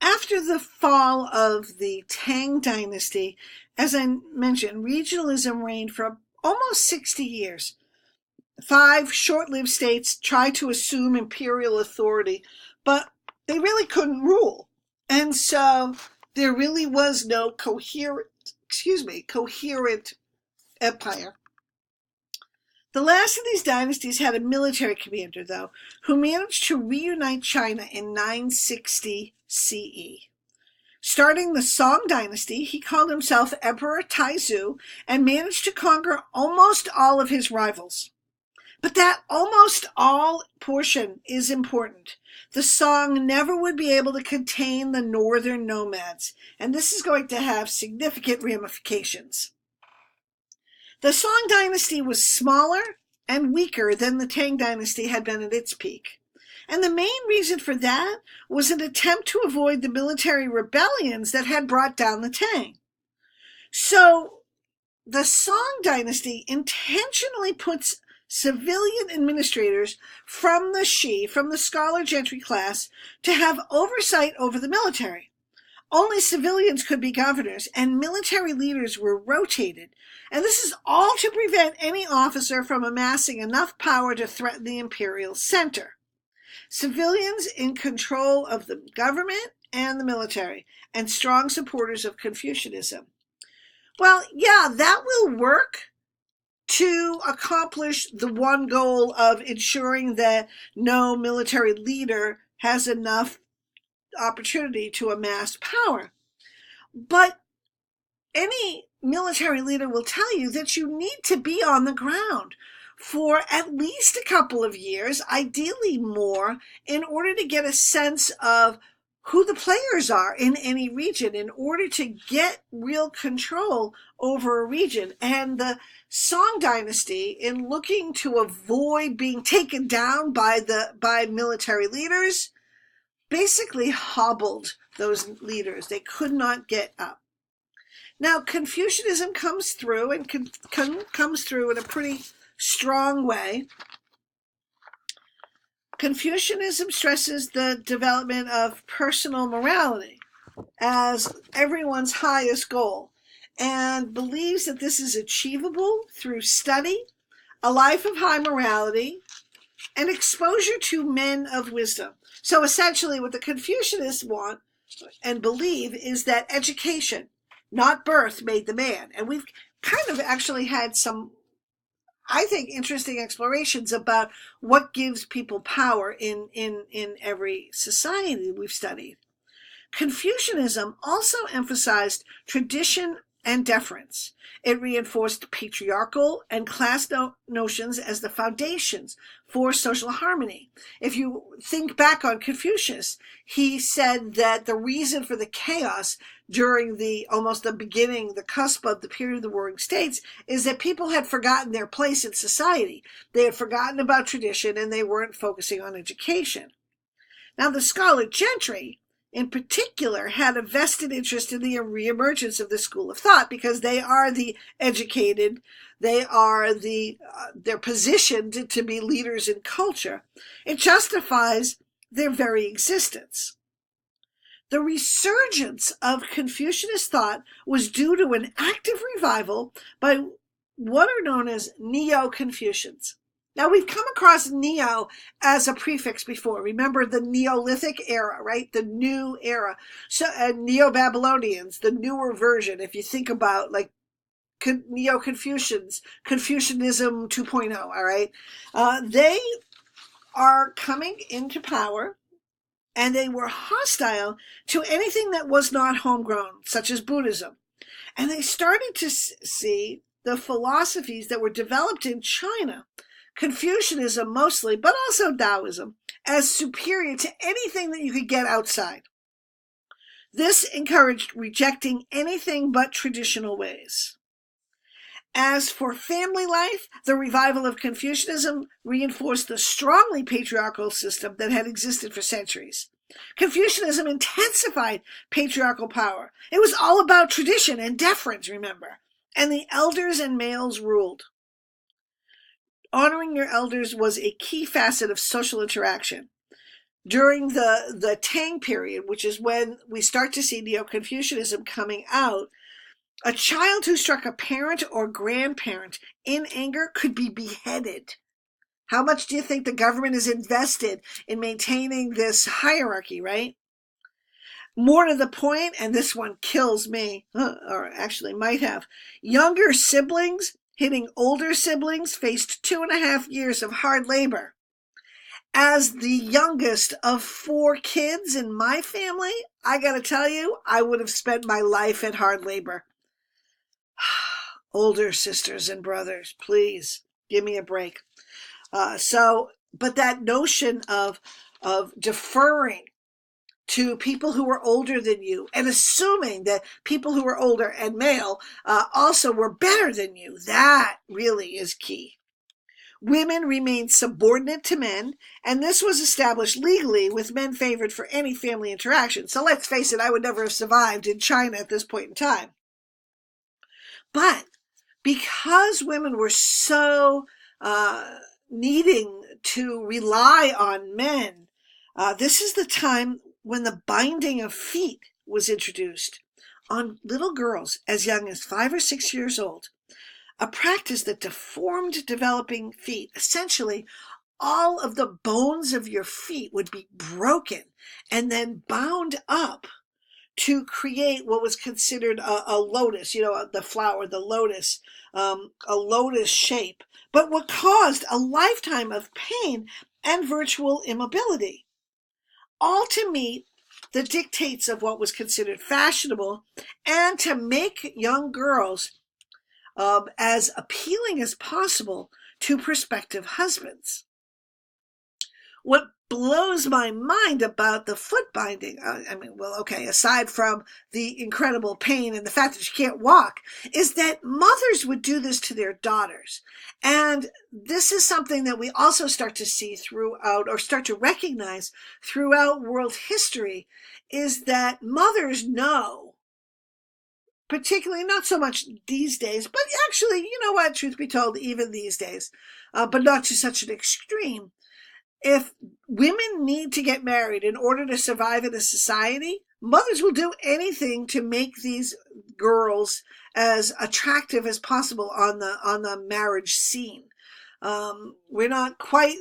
After the fall of the Tang Dynasty, as I mentioned, regionalism reigned for almost 60 years. Five short-lived states tried to assume imperial authority, but they really couldn't rule. And so there really was no coherent empire. The last of these dynasties had a military commander, though, who managed to reunite China in 960 CE. Starting the Song dynasty, he called himself Emperor Taizu and managed to conquer almost all of his rivals. But that almost all portion is important. The Song never would be able to contain the northern nomads, and this is going to have significant ramifications. The Song dynasty was smaller and weaker than the Tang dynasty had been at its peak. And the main reason for that was an attempt to avoid the military rebellions that had brought down the Tang. So the Song dynasty intentionally puts civilian administrators from the Shi, from the scholar gentry class, to have oversight over the military. Only civilians could be governors, and military leaders were rotated. And this is all to prevent any officer from amassing enough power to threaten the imperial center. Civilians in control of the government and the military, and strong supporters of Confucianism. Well, yeah, that will work to accomplish the one goal of ensuring that no military leader has enough opportunity to amass power. But any military leader will tell you that you need to be on the ground for at least a couple of years, ideally more, in order to get a sense of who the players are in any region, in order to get real control over a region. And the Song dynasty, in looking to avoid being taken down by military leaders, basically hobbled those leaders. They could not get up. Now, Confucianism comes through and comes through in a pretty strong way. Confucianism stresses the development of personal morality as everyone's highest goal and believes that this is achievable through study, a life of high morality, and exposure to men of wisdom. So essentially what the Confucianists want and believe is that education, not birth, made the man. And we've kind of actually had some, I think, interesting explorations about what gives people power in every society we've studied. Confucianism also emphasized tradition and deference. It reinforced patriarchal and class notions as the foundations for social harmony. If you think back on Confucius, he said that the reason for the chaos during the cusp of the period of the Warring States, is that people had forgotten their place in society. They had forgotten about tradition and they weren't focusing on education. Now, the scholar gentry, in particular, had a vested interest in the reemergence of the school of thought because they are the educated, they're positioned to be leaders in culture. It justifies their very existence. The resurgence of Confucianist thought was due to an active revival by what are known as Neo-Confucians. Now, we've come across Neo as a prefix before. Remember the Neolithic era, right? The new era. So, Neo-Babylonians, the newer version, if you think about like Neo-Confucians, Confucianism 2.0, all right? They are coming into power, and they were hostile to anything that was not homegrown, such as Buddhism. And they started to see the philosophies that were developed in China, Confucianism mostly, but also Taoism, as superior to anything that you could get outside. This encouraged rejecting anything but traditional ways. As for family life, the revival of Confucianism reinforced the strongly patriarchal system that had existed for centuries. Confucianism intensified patriarchal power. It was all about tradition and deference, remember, and the elders and males ruled. Honoring your elders was a key facet of social interaction. during the Tang period, which is when we start to see Neo-Confucianism coming out, a child who struck a parent or grandparent in anger could be beheaded. How much do you think the government is invested in maintaining this hierarchy, right? More to the point, and this one kills me, or actually might have, younger siblings hitting older siblings faced 2.5 years of hard labor. As the youngest of 4 kids in my family, I gotta tell you, I would have spent my life at hard labor. Older sisters and brothers, please give me a break. But that notion of deferring to people who were older than you and assuming that people who were older and male also were better than you, that really is key. Women remained subordinate to men, and this was established legally with men favored for any family interaction. So let's face it, I would never have survived in China at this point in time. But because women were so needing to rely on men, this is the time when the binding of feet was introduced on little girls as young as 5 or 6 years old, a practice that deformed developing feet. Essentially, all of the bones of your feet would be broken and then bound up to create what was considered a lotus, the flower, the lotus, a lotus shape, but what caused a lifetime of pain and virtual immobility, all to meet the dictates of what was considered fashionable and to make young girls as appealing as possible to prospective husbands. What blows my mind about the foot binding, aside from the incredible pain and the fact that you can't walk, is that mothers would do this to their daughters. And this is something that we also start to see throughout, or start to recognize throughout world history, is that mothers know, particularly not so much these days, but actually, you know what, truth be told, even these days, but not to such an extreme. If women need to get married in order to survive in a society, mothers will do anything to make these girls as attractive as possible on the marriage scene. We're not quite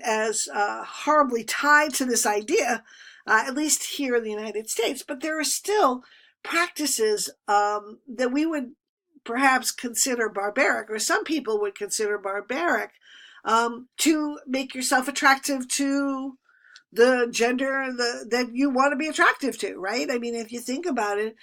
as horribly tied to this idea, at least here in the United States, but there are still practices that we would perhaps consider barbaric, or some people would consider barbaric, to make yourself attractive to the gender that you want to be attractive to, right? I mean, if you think about it,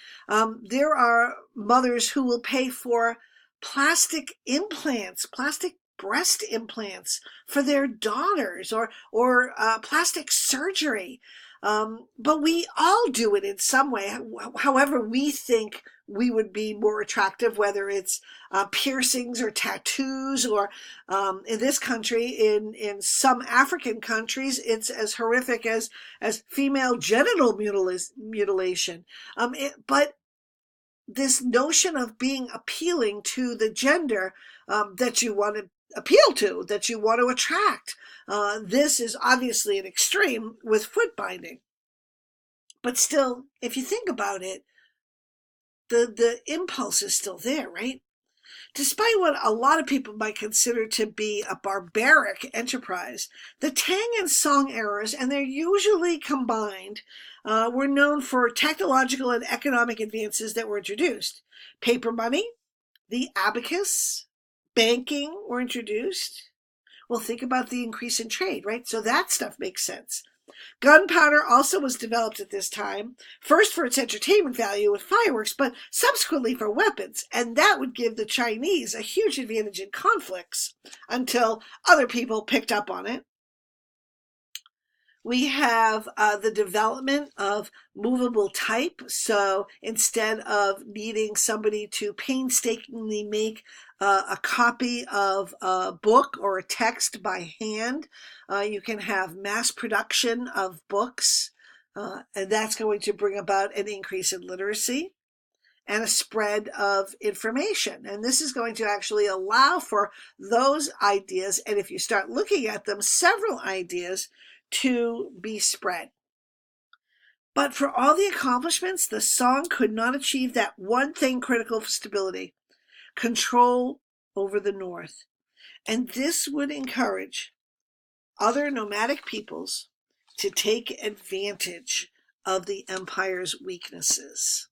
there are mothers who will pay for plastic implants, plastic breast implants for their daughters, or plastic surgery. But we all do it in some way, however we think we would be more attractive, whether it's piercings or tattoos, or in this country, in some African countries, it's as horrific as female genital mutilation. But this notion of being appealing to the gender that you want to appeal to, that you want to attract, this is obviously an extreme with foot binding. But still, if you think about it, the impulse is still there, right? Despite what a lot of people might consider to be a barbaric enterprise, the Tang and Song eras, and they're usually combined, were known for technological and economic advances that were introduced. Paper money, the abacus, banking were introduced. Well, think about the increase in trade, right? So that stuff makes sense. Gunpowder also was developed at this time, first for its entertainment value with fireworks, but subsequently for weapons, and that would give the Chinese a huge advantage in conflicts until other people picked up on it. We have the development of movable type. So instead of needing somebody to painstakingly make a copy of a book or a text by hand, you can have mass production of books, and that's going to bring about an increase in literacy. and a spread of information. And this is going to actually allow for those ideas, and if you start looking at them, several ideas to be spread. But for all the accomplishments, the Song could not achieve that one thing critical for stability: control over the North. And this would encourage other nomadic peoples to take advantage of the empire's weaknesses.